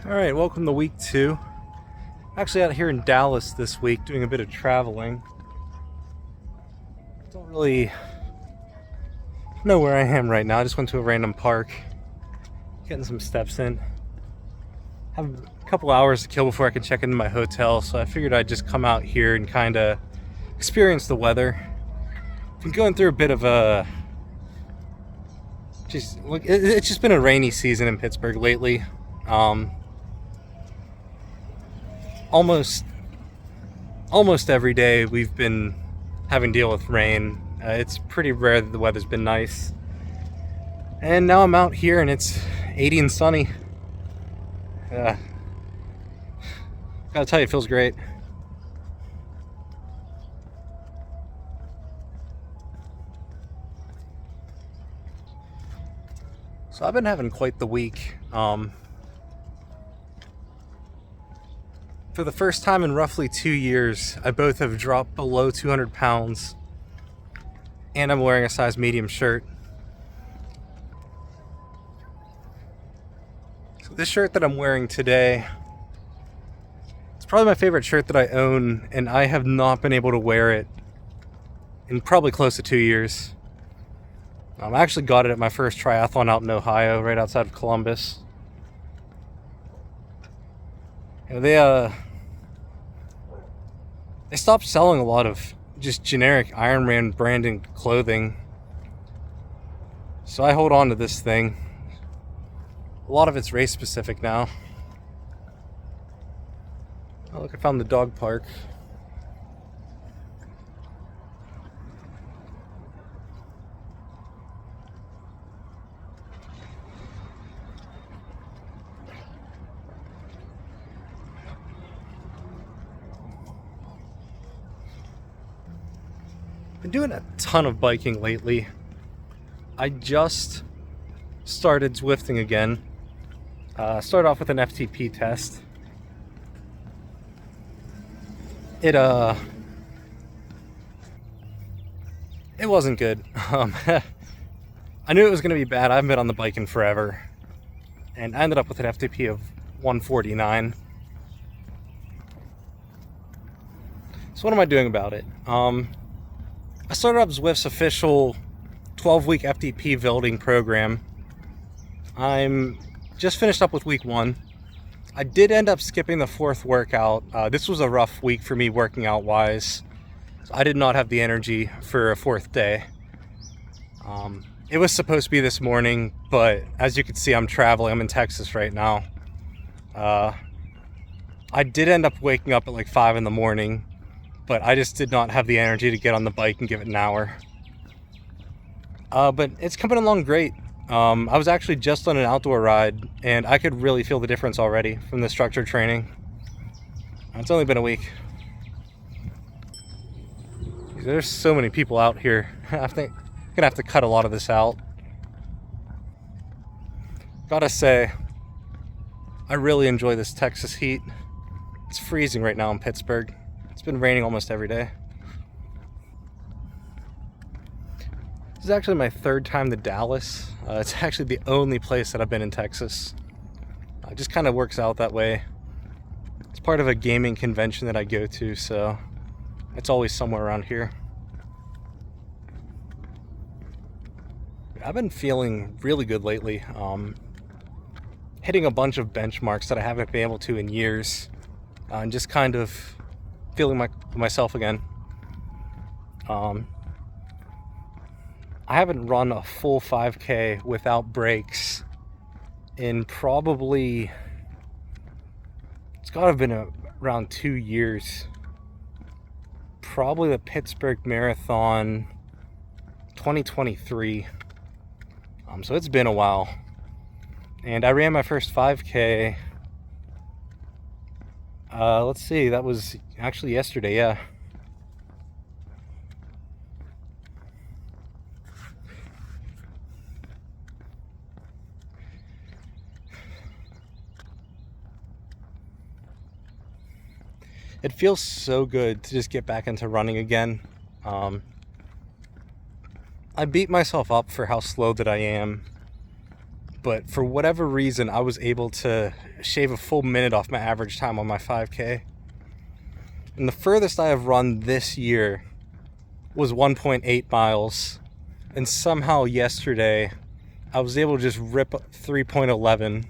Alright, welcome to week 2. I'm actually out here in Dallas this week doing a bit of traveling. Don't really know where I am right now. I just went to a random park, getting some steps in. Have a couple hours to kill before I can check into my hotel, so I figured I'd just come out here and kind of experience the weather. Been going through a bit of a it's just been a rainy season in Pittsburgh lately. Almost every day we've been having to deal with rain. It's pretty rare that the weather's been nice. And now I'm out here and it's 80 and sunny. Gotta tell you, it feels great. So I've been having quite the week. For the first time in roughly 2 years, I both have dropped below 200 pounds, and I'm wearing a size medium shirt. So this shirt that I'm wearing today, it's probably my favorite shirt that I own, and I have not been able to wear it in probably close to 2 years. I actually got it at my first triathlon out in Ohio, right outside of Columbus. They stopped selling a lot of just generic Ironman branded clothing, so I hold on to this thing. A lot of it's race specific now. Oh look, I found the dog park. Been doing a ton of biking lately. I just started Zwifting again. Started off with an FTP test. It wasn't good. I knew it was going to be bad. I haven't been on the bike in forever, and I ended up with an FTP of 149. So what am I doing about it? I started up Zwift's official 12-week FTP building program. I'm just finished up with week 1. I did end up skipping the 4th workout. This was a rough week for me working out wise. So I did not have the energy for a 4th day. It was supposed to be this morning, but as you can see, I'm traveling. I'm in Texas right now. I did end up waking up at like 5 in the morning, but I just did not have the energy to get on the bike and give it an hour. But it's coming along great. I was actually just on an outdoor ride, and I could really feel the difference already from the structured training. It's only been a week. There's so many people out here. I think I'm gonna have to cut a lot of this out. Gotta say, I really enjoy this Texas heat. It's freezing right now in Pittsburgh. It's been raining almost every day. This is actually my 3rd time to Dallas. It's actually the only place that I've been in Texas. It just kind of works out that way. It's part of a gaming convention that I go to, so it's always somewhere around here. I've been feeling really good lately. Hitting a bunch of benchmarks that I haven't been able to in years. And just kind of feeling myself again. I haven't run a full 5K without breaks in probably, it's gotta have been around 2 years. Probably the Pittsburgh Marathon 2023. So it's been a while. And I ran my first 5K. Let's see, that was actually yesterday, yeah. It feels so good to just get back into running again. I beat myself up for how slow that I am, but for whatever reason, I was able to shave a full minute off my average time on my 5K. And the furthest I have run this year was 1.8 miles. And somehow yesterday, I was able to just rip 3.11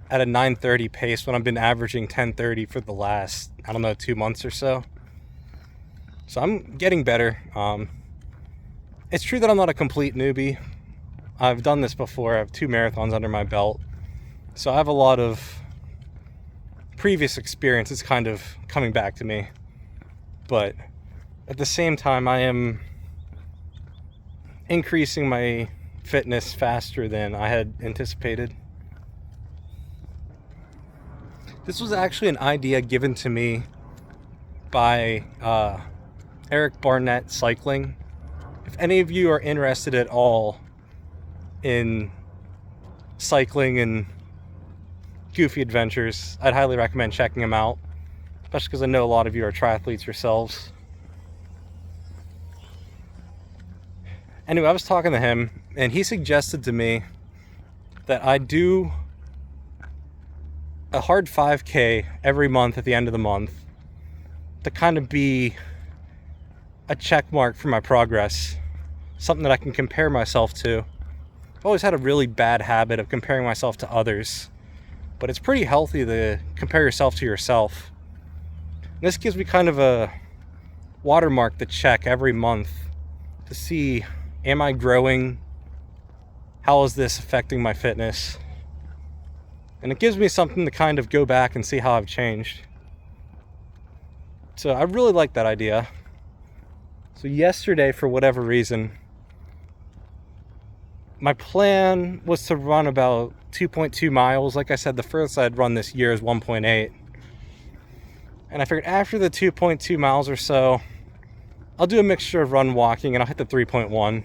at a 9:30 pace when I've been averaging 10:30 for the last, 2 months or so. So I'm getting better. It's true that I'm not a complete newbie. I've done this before. I have 2 marathons under my belt. So I have a lot of previous experience. It's kind of coming back to me. But at the same time, I am increasing my fitness faster than I had anticipated. This was actually an idea given to me by Eric Barnett Cycling. If any of you are interested at all in cycling and goofy adventures, I'd highly recommend checking him out, especially because I know a lot of you are triathletes yourselves. Anyway, I was talking to him, and he suggested to me that I do a hard 5K every month at the end of the month to kind of be a check mark for my progress, something that I can compare myself to. I've always had a really bad habit of comparing myself to others, but it's pretty healthy to compare yourself to yourself. And this gives me kind of a watermark to check every month to see, am I growing? How is this affecting my fitness? And it gives me something to kind of go back and see how I've changed. So I really like that idea. So yesterday, for whatever reason, my plan was to run about 2.2 miles. Like I said, the furthest I'd run this year is 1.8. And I figured after the 2.2 miles or so, I'll do a mixture of run walking and I'll hit the 3.1.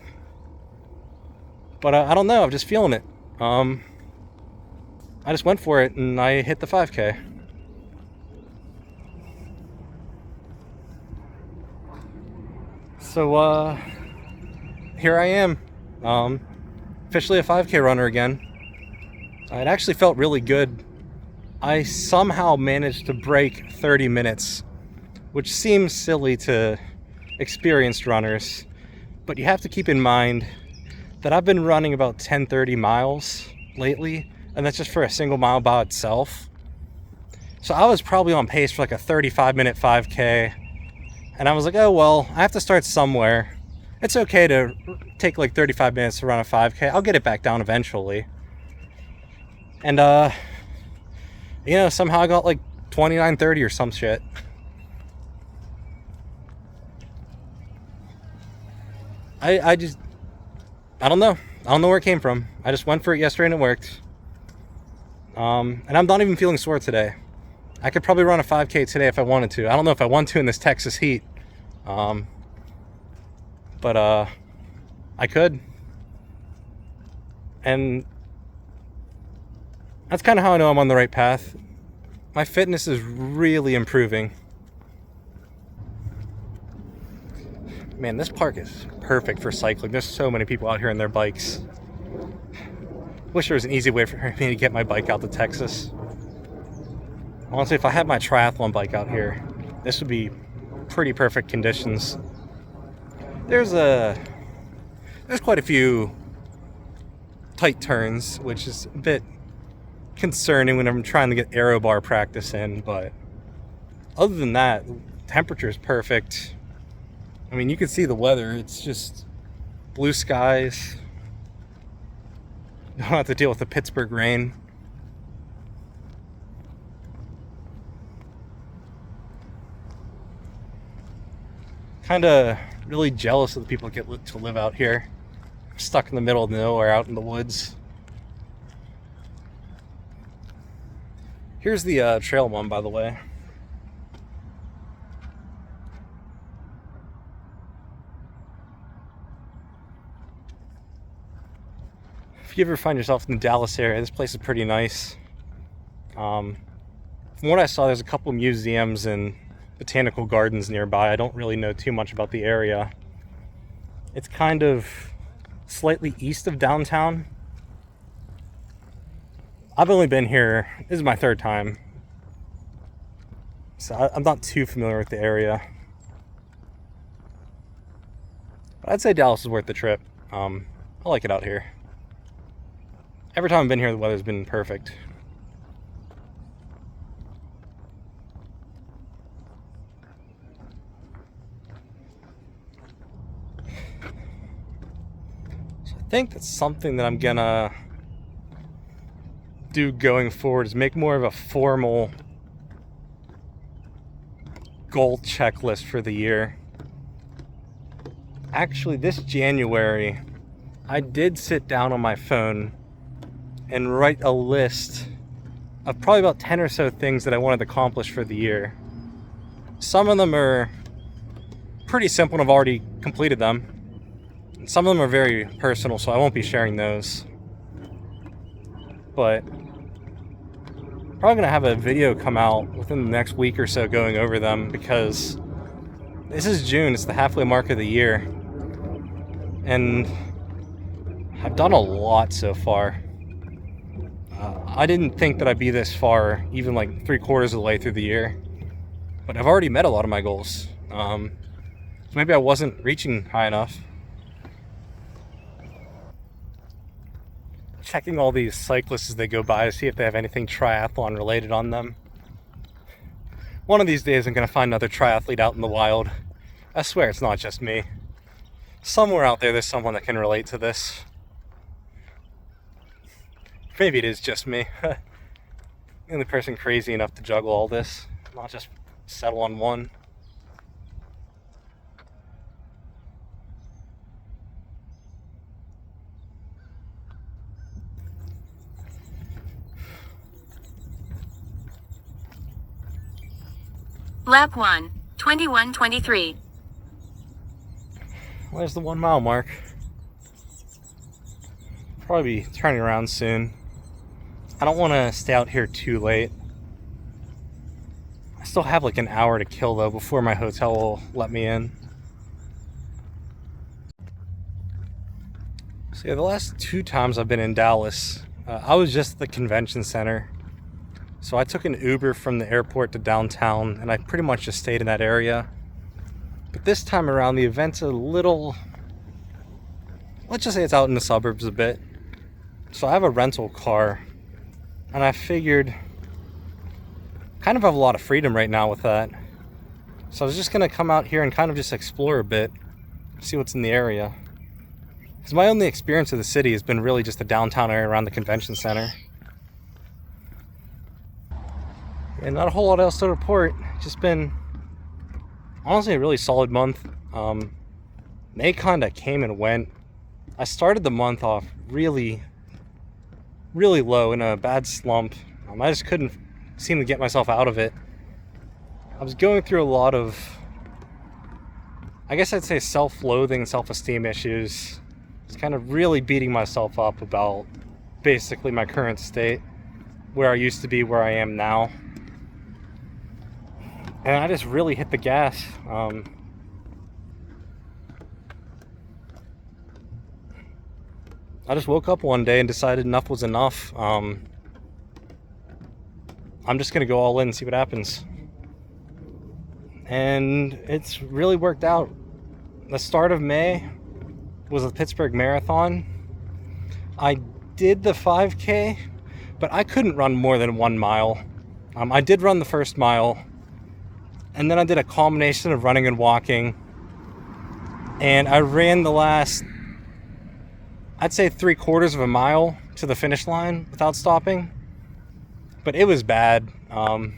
But I don't know, I'm just feeling it. I just went for it and I hit the 5K. So here I am, officially a 5K runner again. It actually felt really good. I somehow managed to break 30 minutes, which seems silly to experienced runners, but you have to keep in mind that I've been running about 10-30 miles lately, and that's just for a single mile by itself. So I was probably on pace for like a 35-minute 5K, and I was like, oh well, I have to start somewhere. It's okay to take like 35 minutes to run a 5K. I'll get it back down eventually. And somehow I got like 29:30 or some shit. I don't know. I don't know where it came from. I just went for it yesterday and it worked. And I'm not even feeling sore today. I could probably run a 5K today if I wanted to. I don't know if I want to in this Texas heat. But I could. And that's kind of how I know I'm on the right path. My fitness is really improving. Man, this park is perfect for cycling. There's so many people out here on their bikes. Wish there was an easy way for me to get my bike out to Texas. Honestly, if I had my triathlon bike out here, this would be pretty perfect conditions. There's quite a few tight turns, which is a bit concerning when I'm trying to get aero bar practice in, but other than that, the temperature is perfect. I mean, you can see the weather. It's just blue skies. You don't have to deal with the Pittsburgh rain. Kind of really jealous of the people that get to live out here. I'm stuck in the middle of nowhere out in the woods. Here's the trail one, by the way. If you ever find yourself in the Dallas area, this place is pretty nice. From what I saw, there's a couple museums and botanical gardens nearby. I don't really know too much about the area. It's kind of slightly east of downtown. I've only been here, this is my third time, so I'm not too familiar with the area. But I'd say Dallas is worth the trip. I like it out here. Every time I've been here, the weather's been perfect. So I think that's something that I'm gonna do going forward, is make more of a formal goal checklist for the year. Actually, this January, I did sit down on my phone and write a list of probably about 10 or so things that I wanted to accomplish for the year. Some of them are pretty simple and I've already completed them. And some of them are very personal, so I won't be sharing those. But probably gonna have a video come out within the next week or so going over them, because this is June, it's the halfway mark of the year. And I've done a lot so far. I didn't think that I'd be this far, even like 3/4 of the way through the year. But I've already met a lot of my goals. So maybe I wasn't reaching high enough. Checking all these cyclists as they go by to see if they have anything triathlon related on them. One of these days I'm going to find another triathlete out in the wild. I swear it's not just me. Somewhere out there's someone that can relate to this. Maybe it is just me. The only person crazy enough to juggle all this, not just settle on one. Lap 1, 21:23. Where's the 1 mile mark? Probably be turning around soon. I don't want to stay out here too late. I still have like an hour to kill though before my hotel will let me in. So yeah, the last 2 times I've been in Dallas, I was just at the convention center. So I took an Uber from the airport to downtown and I pretty much just stayed in that area. But this time around, the event's a little, let's just say it's out in the suburbs a bit. So I have a rental car, and I figured kind of have a lot of freedom right now with that. So I was just gonna come out here and kind of just explore a bit, see what's in the area. Because my only experience of the city has been really just the downtown area around the convention center. And not a whole lot else to report. Just been honestly a really solid month. May kind of came and went. I started the month off really low in a bad slump. I just couldn't seem to get myself out of it. I was going through a lot of, I guess I'd say, self-loathing, self-esteem issues. Just kind of really beating myself up about basically my current state, where I used to be, where I am now. And I just really hit the gas. I just woke up one day and decided enough was enough. I'm just gonna go all in and see what happens. And it's really worked out. The start of May was the Pittsburgh Marathon. I did the 5K, but I couldn't run more than 1 mile. I did run the first mile, and then I did a combination of running and walking. And I ran the last, I'd say 3/4 of a mile to the finish line without stopping. But it was bad. I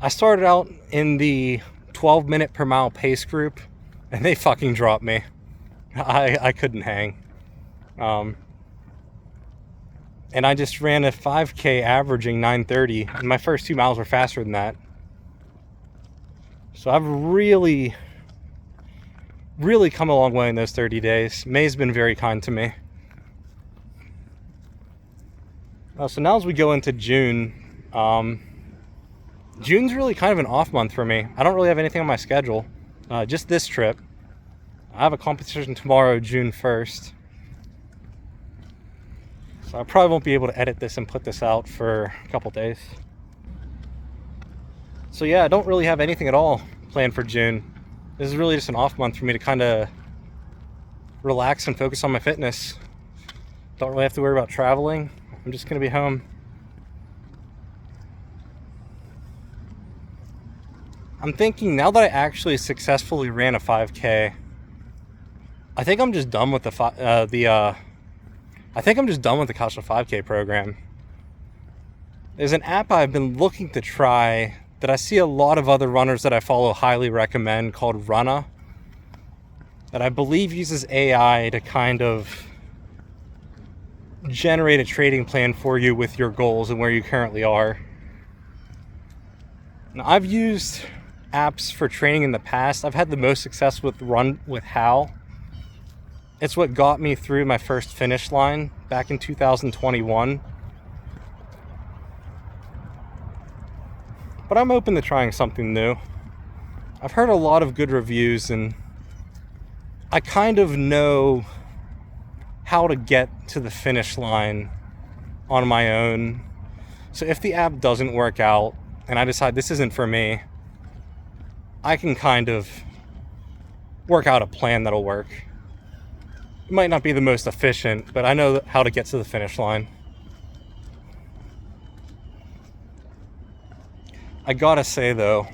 started out in the 12-minute per mile pace group, and they fucking dropped me. I couldn't hang. And I just ran a 5K averaging 9:30, and my first 2 miles were faster than that. So I've really come a long way in those 30 days. May's been very kind to me. So now as we go into June, June's really kind of an off month for me. I don't really have anything on my schedule, just this trip. I have a competition tomorrow, June 1st. So I probably won't be able to edit this and put this out for a couple days. So yeah, I don't really have anything at all planned for June. This is really just an off month for me to kind of relax and focus on my fitness. Don't really have to worry about traveling. I'm just going to be home. I'm thinking now that I actually successfully ran a 5K, I think I'm just done with the Kasha 5K program. There's an app I've been looking to try that I see a lot of other runners that I follow highly recommend, called Runna, that I believe uses AI to kind of generate a training plan for you with your goals and where you currently are. Now, I've used apps for training in the past. I've had the most success with Run with Hal. It's what got me through my first finish line back in 2021. But I'm open to trying something new. I've heard a lot of good reviews, and I kind of know how to get to the finish line on my own. So if the app doesn't work out and I decide this isn't for me, I can kind of work out a plan that'll work. It might not be the most efficient, but I know how to get to the finish line. I gotta say though,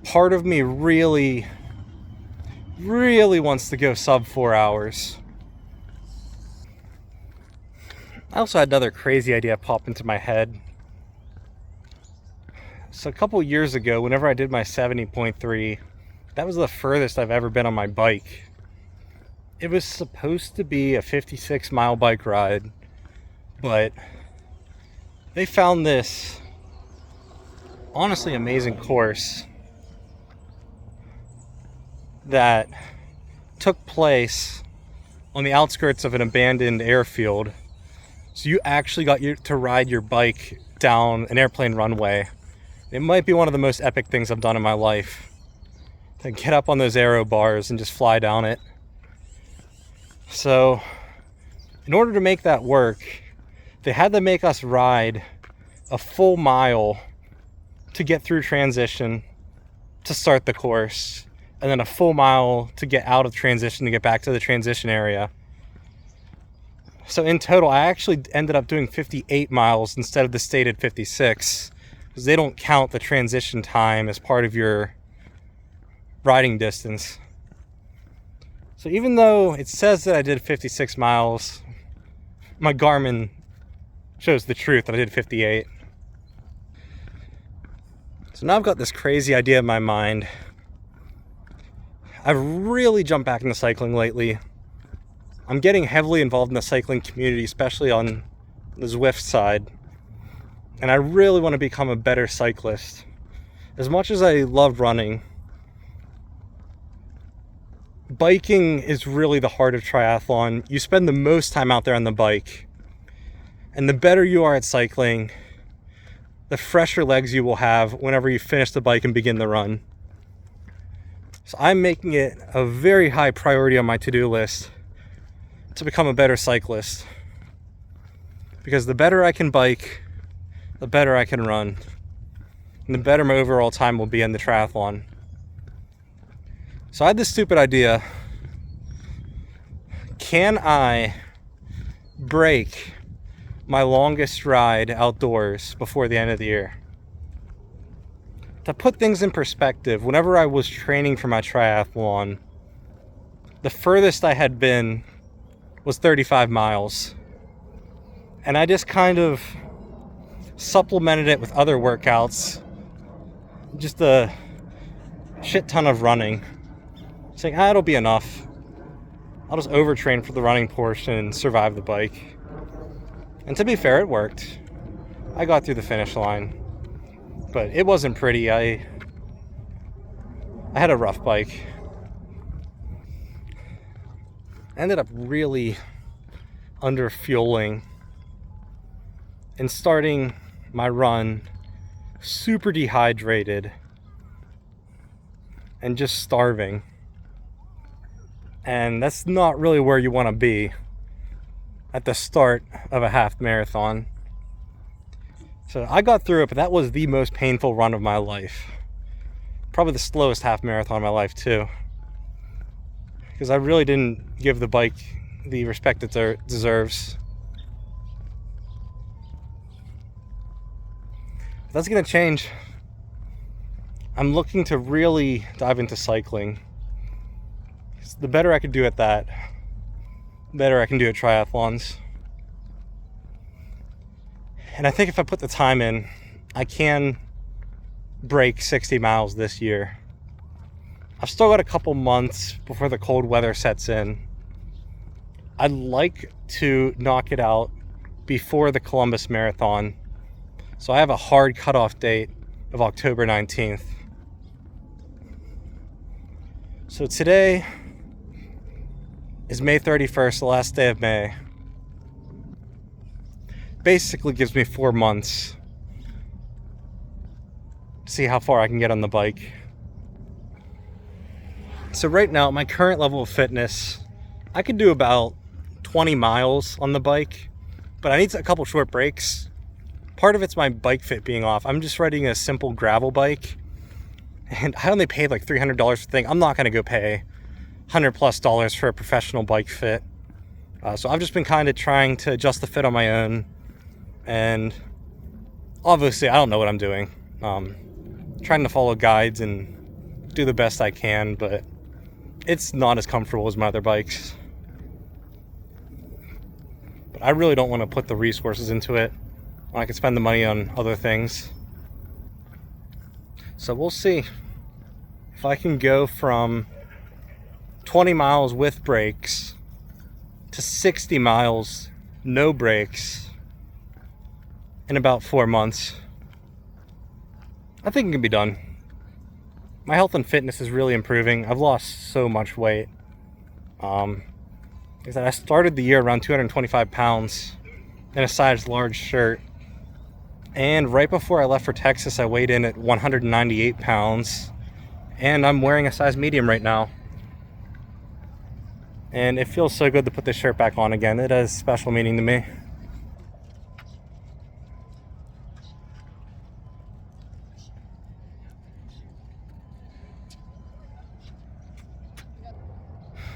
part of me really wants to go sub 4 hours. I also had another crazy idea pop into my head. So a couple years ago, whenever I did my 70.3, that was the furthest I've ever been on my bike. It was supposed to be a 56-mile bike ride, but they found this honestly amazing course that took place on the outskirts of an abandoned airfield. So you actually got to ride your bike down an airplane runway. It might be one of the most epic things I've done in my life, to get up on those aero bars and just fly down it. So in order to make that work, they had to make us ride a full mile to get through transition to start the course, and then a full mile to get out of transition to get back to the transition area. So in total, I actually ended up doing 58 miles instead of the stated 56, because they don't count the transition time as part of your riding distance. So even though it says that I did 56 miles, my Garmin shows the truth that I did 58. So now I've got this crazy idea in my mind. I've really jumped back into cycling lately. I'm getting heavily involved in the cycling community, especially on the Zwift side. And I really want to become a better cyclist. As much as I love running, biking is really the heart of triathlon. You spend the most time out there on the bike. And the better you are at cycling, the fresher legs you will have whenever you finish the bike and begin the run. So I'm making it a very high priority on my to-do list to become a better cyclist. Because the better I can bike, the better I can run. And the better my overall time will be in the triathlon. So I had this stupid idea. Can I break my longest ride outdoors before the end of the year? To put things in perspective, whenever I was training for my triathlon, the furthest I had been was 35 miles. And I just kind of supplemented it with other workouts. Just a shit ton of running. Saying, it'll be enough. I'll just overtrain for the running portion and survive the bike. And to be fair, it worked. I got through the finish line. But it wasn't pretty. I had a rough bike. Ended up really under fueling and starting my run super dehydrated and just starving. And that's not really where you want to be. at the start of a half marathon. So I got through it, but that was the most painful run of my life. Probably the slowest half marathon of my life too. Because I really didn't give the bike the respect it deserves. But that's gonna change. I'm looking to really dive into cycling. The better I can do at that, the better I can do at triathlons. And I think if I put the time in, I can break 60 miles this year. I've still got a couple months before the cold weather sets in. I'd like to knock it out before the Columbus Marathon. So I have a hard cutoff date of October 19th. So today is May 31st, the last day of May. Basically gives me 4 months to see how far I can get on the bike. So right now, at my current level of fitness, I could do about 20 miles on the bike, but I need a couple short breaks. Part of it's my bike fit being off. I'm just riding a simple gravel bike, and I only paid like $300 for the thing. I'm not going to go pay $100+ for a professional bike fit. So I've just been kind of trying to adjust the fit on my own, and obviously I don't know what I'm doing. Trying to follow guides and do the best I can, but it's not as comfortable as my other bikes. But I really don't want to put the resources into it when I can spend the money on other things. So we'll see if I can go from 20 miles with brakes to 60 miles no brakes in about 4 months. I think it can be done. My health and fitness is really improving. I've lost so much weight. I started the year around 225 pounds in a size large shirt. And right before I left for Texas, I weighed in at 198 pounds. And I'm wearing a size medium right now. And it feels so good to put this shirt back on again. It has special meaning to me.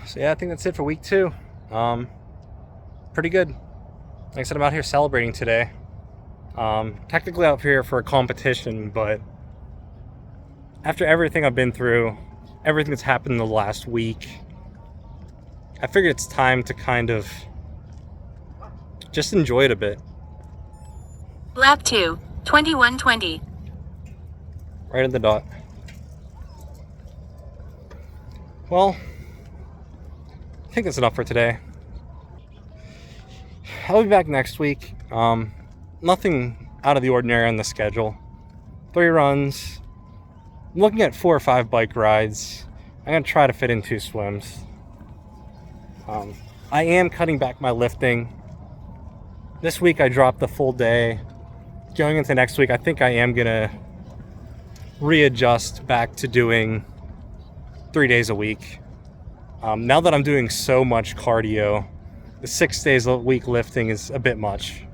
So yeah, I think that's it for week 2. Pretty good. Like I said, I'm out here celebrating today. Technically out here for a competition, but after everything I've been through, everything that's happened in the last week, I figured it's time to kind of just enjoy it a bit. Lap 2, 21:20. Right at the dot. Well, I think that's enough for today. I'll be back next week. Nothing out of the ordinary on the schedule. 3 runs. I'm looking at 4 or 5 bike rides. I'm going to try to fit in 2 swims. I am cutting back my lifting. This week I dropped the full day. Going into next week, I think I am going to readjust back to doing 3 days a week. Now that I'm doing so much cardio, the 6 days a week lifting is a bit much.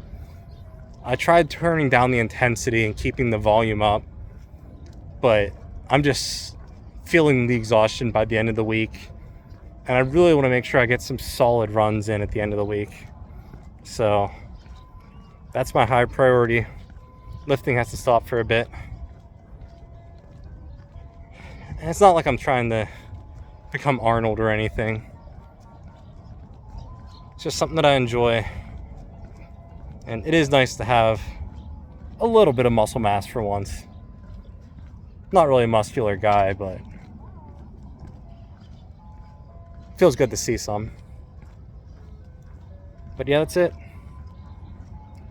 I tried turning down the intensity and keeping the volume up, but I'm just feeling the exhaustion by the end of the week. And I really want to make sure I get some solid runs in at the end of the week. So that's my high priority. Lifting has to stop for a bit. And it's not like I'm trying to become Arnold or anything. It's just something that I enjoy. And it is nice to have a little bit of muscle mass for once. Not really a muscular guy, but feels good to see some. But yeah, that's it.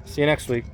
See you next week.